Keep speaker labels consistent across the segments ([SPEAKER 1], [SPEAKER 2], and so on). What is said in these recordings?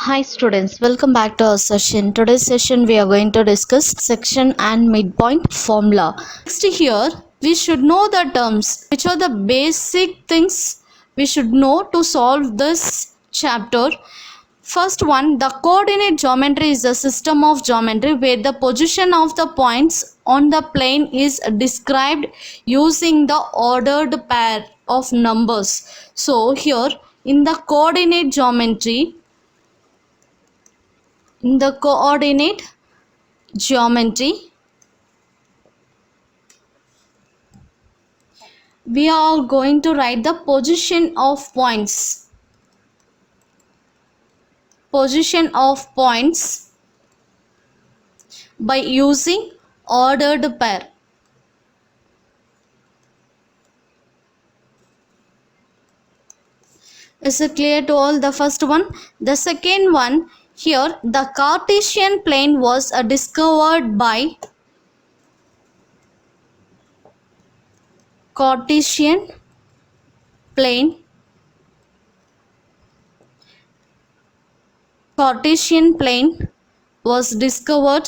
[SPEAKER 1] Hi students, welcome back to our session. Today's session we are going to discuss section and midpoint formula. Next here we should know the terms, which are the basic things we should know to solve this chapter. First one, the coordinate geometry is a system of geometry where the position of the points on the plane is described using the ordered pair of numbers. So here in the coordinate geometry, geometry, we are going to write the position of points by using ordered pair. Is it clear to all? The first one. The second one, here the Cartesian plane was discovered by Cartesian plane was discovered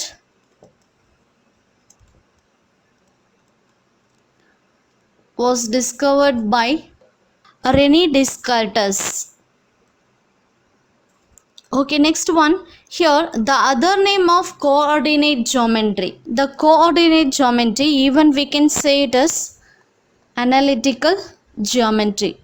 [SPEAKER 1] by René Descartes. Okay, next one. Here the other name of coordinate geometry. The coordinate geometry, even we can say it as analytical geometry.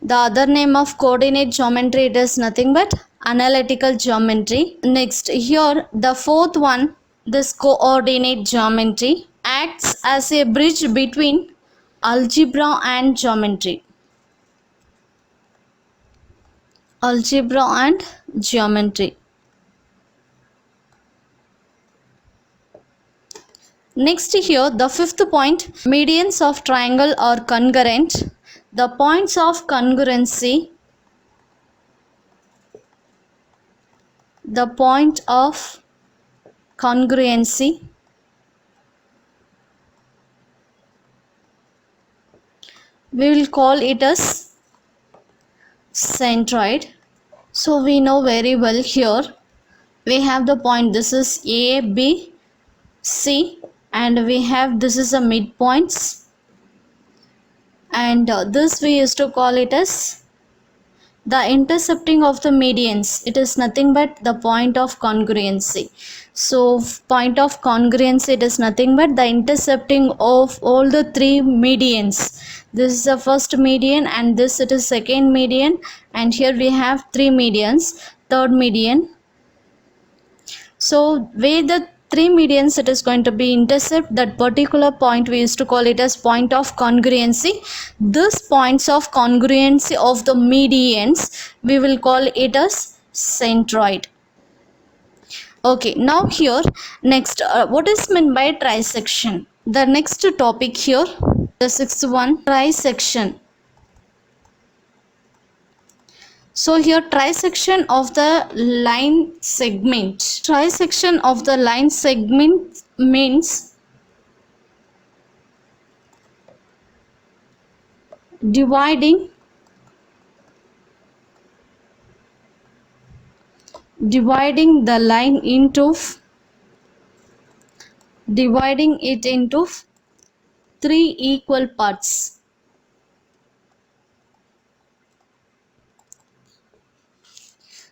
[SPEAKER 1] The other name of coordinate geometry, it is nothing but analytical geometry. Next, here the fourth one, this coordinate geometry acts as a bridge between algebra and geometry. Next here, the fifth point, medians of triangle are congruent. The points of congruency, we will call it as centroid. So we know very well here we have the point, this is A, B, C, and we have this is a midpoints, and this we used to call it as the intercepting of the medians. It is nothing but the point of congruency. So point of congruency, it is nothing but the intercepting of all the three medians. This is the first median, and this it is second median, and here we have three medians, third median. So where the three medians it is going to be intercept, that particular point we used to call it as point of congruency. This points of congruency of the medians we will call it as centroid. Okay, now here next, what is meant by trisection? The next topic here, the sixth one, trisection. So here trisection of the line segment. Trisection of the line segment means dividing the line into three equal parts.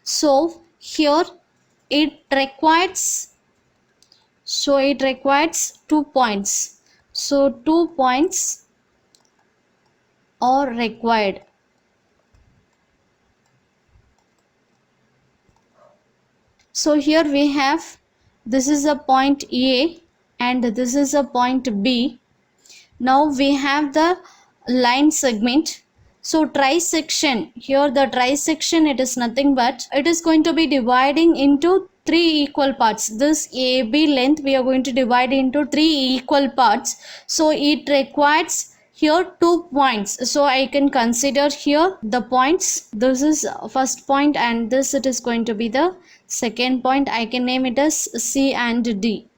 [SPEAKER 1] So here it requires 2 points. So 2 points are required. So here we have, this is a point A and this is a point B. Now we have the line segment. So trisection, here the trisection, it is nothing but it is going to be dividing into three equal parts. This AB length we are going to divide into three equal parts. So it requires here 2 points. So I can consider here the points. This is first point and this it is going to be the second point. I can name it as C and D.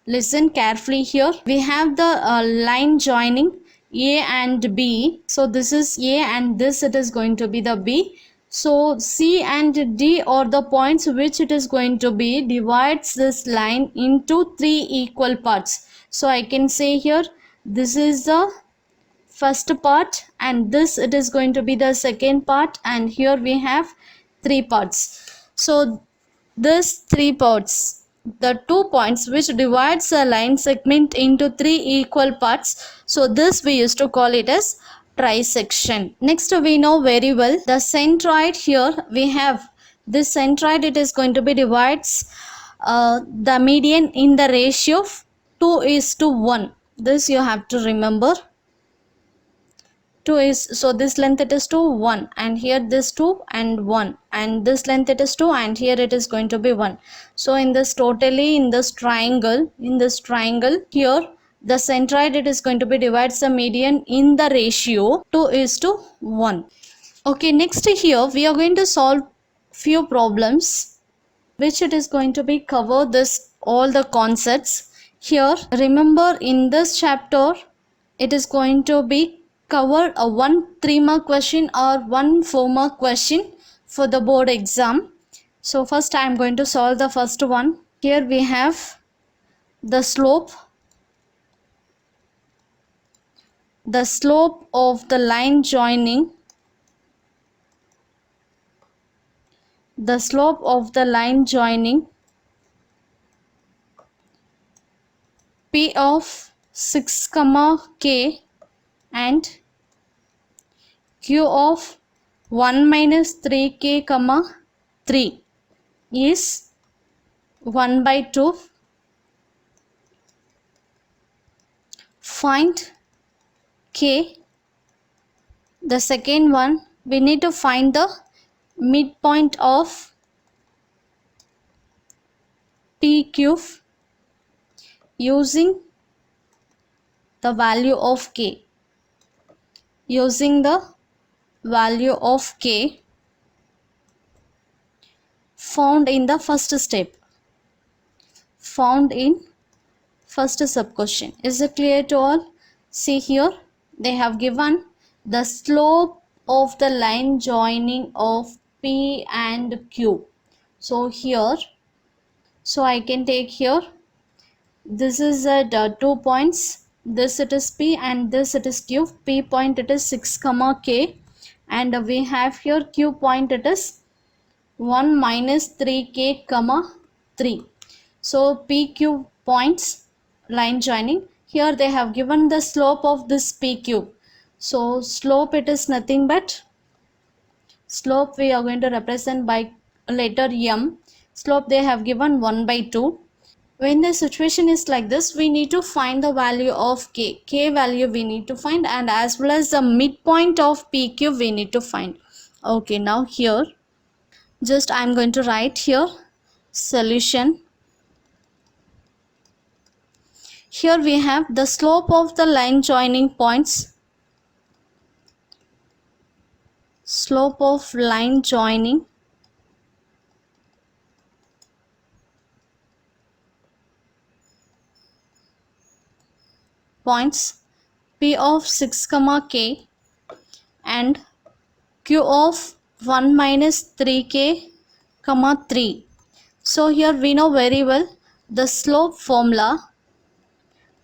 [SPEAKER 1] Listen carefully here. We have the line joining. A and B. So this is A and this it is going to be the B. So C and D are the points which it is going to be divides this line into three equal parts. So I can say here this is the first part and this it is going to be the second part, and here we have three parts. So these three parts, the 2 points which divides a line segment into three equal parts, so this we used to call it as trisection. Next we know very well the centroid. Here we have this centroid, it is going to be divides the median in the ratio of 2:1. This you have to remember. 2 is, so this length it is 2 1, and here this 2 and 1, and this length it is 2, and here it is going to be 1. So in this totally in this triangle here the centroid it is going to be divides the median in the ratio 2:1. Okay, next here we are going to solve few problems which it is going to be cover this all the concepts. Here remember in this chapter it is going to be cover a 1 3-mark question or 1 4-mark question for the board exam. So first I am going to solve the first one. Here we have the slope of the line joining P of 6 comma k and Q of 1 minus 3k comma 3 is 1/2. Find k. The second one, we need to find the midpoint of PQ using the value of k. Using the value of k found in the first step, found in first sub question. Is it clear to all? See here they have given the slope of the line joining of P and Q. So here, so I can take here this is at 2 points, this it is P and this it is Q. P point it is 6 comma k, and we have here Q point it is 1 minus 3k comma 3. So PQ points line joining, here they have given the slope of this PQ. So slope it is nothing but slope we are going to represent by letter M. Slope they have given 1/2. When the situation is like this, we need to find the value of k. K value we need to find, and as well as the midpoint of PQ we need to find. Okay, now here just I am going to write here solution. Here we have the slope of the line joining points, slope of line joining points P of 6 comma k and Q of 1 minus 3k comma 3. So here we know very well the slope formula.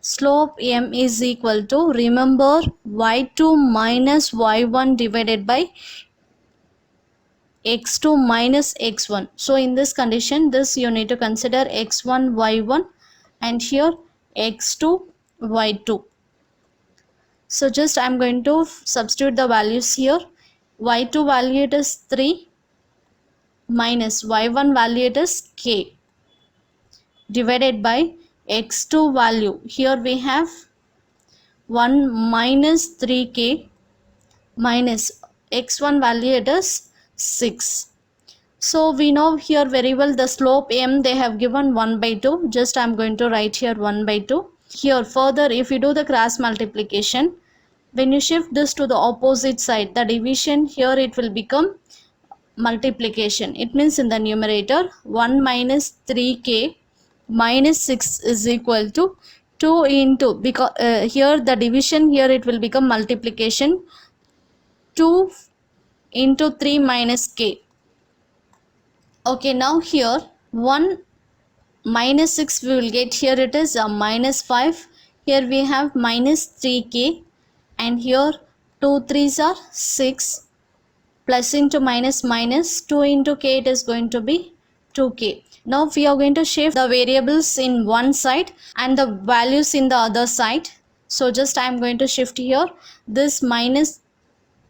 [SPEAKER 1] Slope M is equal to, remember, y2 minus y1 divided by x2 minus x1. So in this condition, this you need to consider x1 y1 and here x2 y2. So just I am going to substitute the values here. Y2 value it is 3 minus y1 value it is k divided by x2 value. Here we have 1 minus 3k minus x1 value it is 6. So we know here very well the slope M they have given 1/2. Just I am going to write here 1/2. Here further if you do the cross multiplication, when you shift this to the opposite side, the division here it will become multiplication. It means in the numerator 1 minus 3k minus 6 is equal to 2 into, because here the division, here it will become multiplication, 2 into 3 minus k. Okay, now here 1 minus 6 we will get, here it is minus 5, here we have minus 3k, and here 2 3s are 6, plus into minus minus 2 into k, it is going to be 2k. Now we are going to shift the variables in one side and the values in the other side. So just I am going to shift here this minus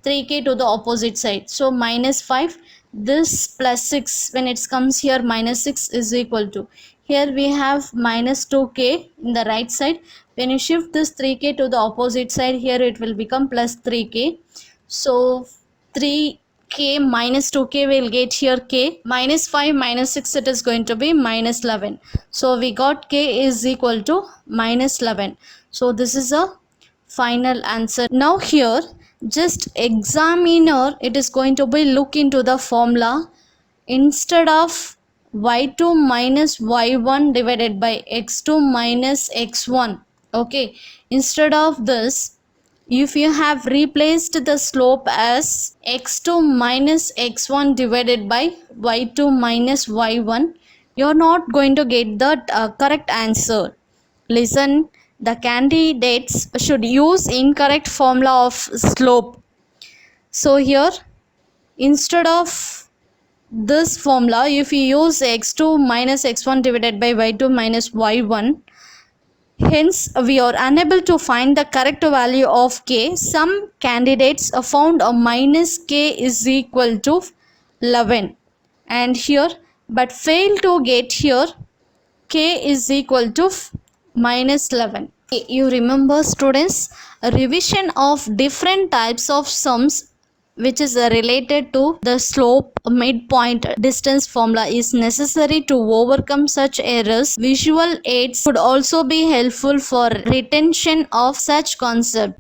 [SPEAKER 1] 3k to the opposite side. So minus 5, this plus 6, when it comes here minus 6 is equal to, here we have minus 2k in the right side. When you shift this 3k to the opposite side, here it will become plus 3k. So 3k minus 2k will get here k, minus 5 minus 6, it is going to be minus 11. So we got k is equal to minus 11. So this is a final answer. Now here just examiner, it is going to be look into the formula. Instead of y2 minus y1 divided by x2 minus x1, okay, instead of this, if you have replaced the slope as x2 minus x1 divided by y2 minus y1, you are not going to get the correct answer. Listen, the candidates should use incorrect formula of slope. So here, instead of this formula, if you use x2 minus x1 divided by y2 minus y1, hence we are unable to find the correct value of k. Some candidates found a minus k is equal to 11, and here, but fail to get here k is equal to minus 11. You remember, students, a revision of different types of sums which is related to the slope, midpoint, distance formula is necessary to overcome such errors. Visual aids could also be helpful for retention of such concept.